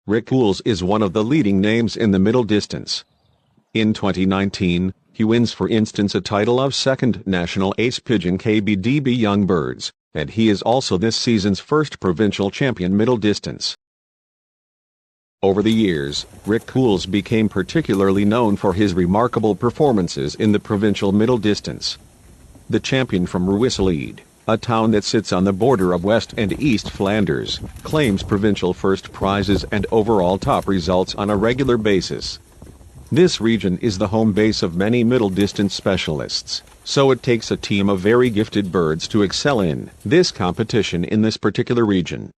Rik Cools is one of the leading names in the middle distance. In 2019, he wins for instance a title of second national ace pigeon KBDB Young Birds, and he is also this season's first provincial champion middle distance. Over the years, Rik Cools became particularly known for his remarkable performances in the provincial middle distance. The champion from Ruiselede, a town that sits on the border of West and East Flanders, claims provincial first prizes and overall top results on a regular basis. This region is the home base of many middle distance specialists, so it takes a team of very gifted birds to excel in this competition in this particular region.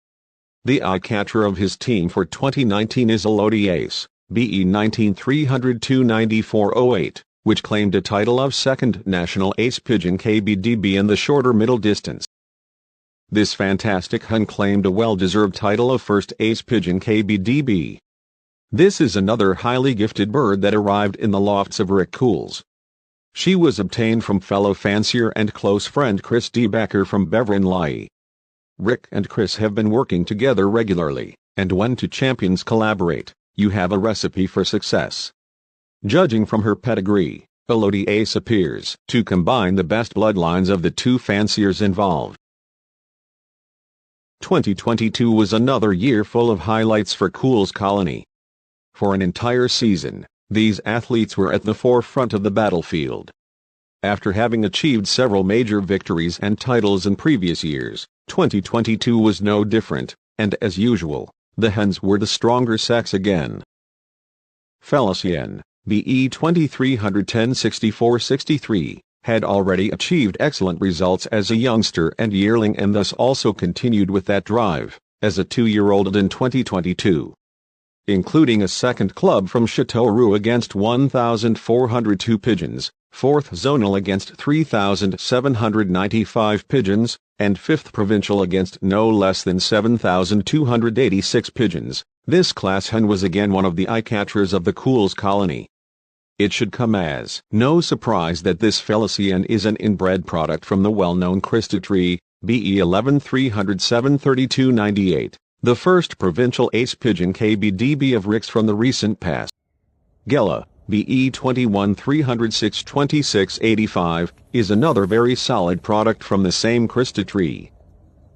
The eye-catcher of his team for 2019 is Elodie Ace, BE 19-302-9408, which claimed a title of second national ace pigeon KBDB in the shorter middle distance. This fantastic hen claimed a well-deserved title of first ace pigeon KBDB. This is another highly gifted bird that arrived in the lofts of Rik Cools. She was obtained from fellow fancier and close friend Chris D. Becker from Favoriet. Rik and Chris have been working together regularly, and when two champions collaborate, you have a recipe for success. Judging from her pedigree, Elodie Ace appears to combine the best bloodlines of the two fanciers involved. 2022 was another year full of highlights for Cools Colony. For an entire season, these athletes were at the forefront of the battlefield. After having achieved several major victories and titles in previous years, 2022 was no different, and as usual, the hens were the stronger sex again. Felicien, BE 2310-6463, had already achieved excellent results as a youngster and yearling and thus also continued with that drive, as a 2-year-old in 2022. Including a second club from Châteauroux against 1,402 pigeons, 4th zonal against 3,795 pigeons, and 5th provincial against no less than 7,286 pigeons, this class hen was again one of the eye-catchers of the Cools Colony. It should come as no surprise that this Felicien is an inbred product from the well-known Christa tree, BE 11-307-3298, the first provincial ace pigeon KBDB of Rik's from the recent past. Gella, BE 21-306-2685, is another very solid product from the same Christa tree.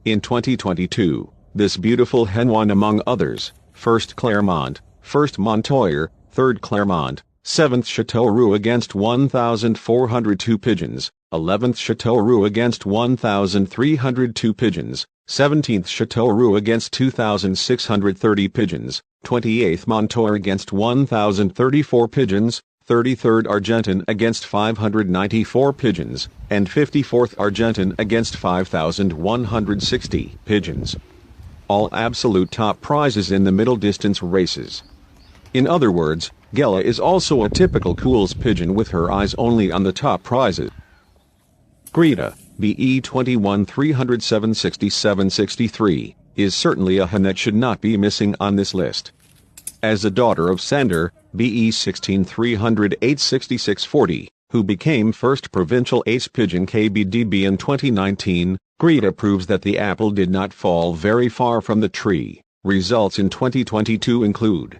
In 2022, this beautiful hen won among others, 1st Clermont, 1st Montoyer, 3rd Clermont, 7th Châteauroux against 1,402 pigeons, 11th Châteauroux against 1,302 pigeons, 17th Châteauroux against 2,630 pigeons, 28th Montoyer against 1,034 pigeons, 33rd Argentin against 594 pigeons, and 54th Argentin against 5,160 pigeons. All absolute top prizes in the middle distance races. In other words, Gella is also a typical Cools pigeon with her eyes only on the top prizes. Frieda, BE 21-307-6763, is certainly a hen that should not be missing on this list. As a daughter of Saer, BE 16-308-6640, who became first provincial ace pigeon KBDB in 2019, Frieda proves that the apple did not fall very far from the tree. Results in 2022 include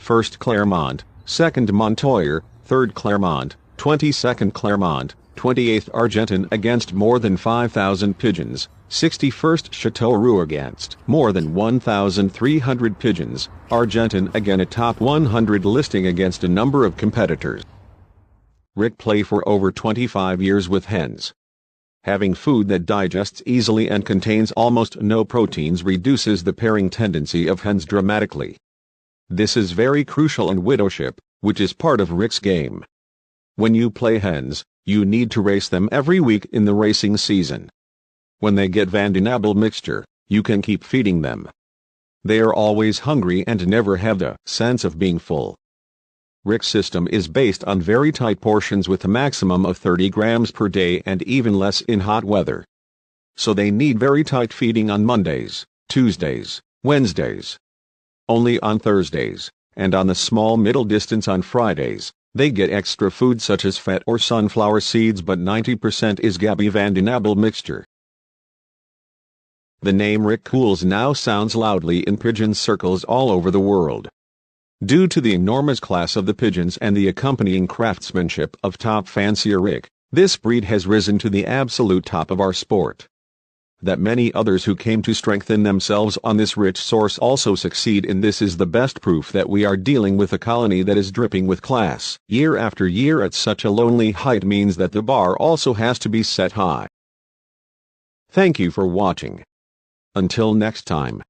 1st Clermont, 2nd Montoyer, 3rd Clermont, 22nd Clermont, 28th Argentin against more than 5,000 pigeons, 61st Châteauroux against more than 1,300 pigeons, Argentin again a top 100 listing against a number of competitors. Rik played for over 25 years with hens. Having food that digests easily and contains almost no proteins reduces the pairing tendency of hens dramatically. This is very crucial in widowship, which is part of Rik's game. When you play hens, you need to race them every week in the racing season. When they get Vandenabeele mixture, you can keep feeding them. They are always hungry and never have the sense of being full. Rik's system is based on very tight portions with a maximum of 30 grams per day and even less in hot weather. So they need very tight feeding on Mondays, Tuesdays, Wednesdays. Only on Thursdays, and on the small middle distance on Fridays, they get extra food such as fat or sunflower seeds, but 90% is Gaby Vandenabeele mixture. The name Rik Cools now sounds loudly in pigeon circles all over the world. Due to the enormous class of the pigeons and the accompanying craftsmanship of top fancier Rik, this breed has risen to the absolute top of our sport. That many others who came to strengthen themselves on this rich source also succeed in this is the best proof that we are dealing with a colony that is dripping with class. Year after year at such a lonely height means that the bar also has to be set high. Thank you for watching. Until next time.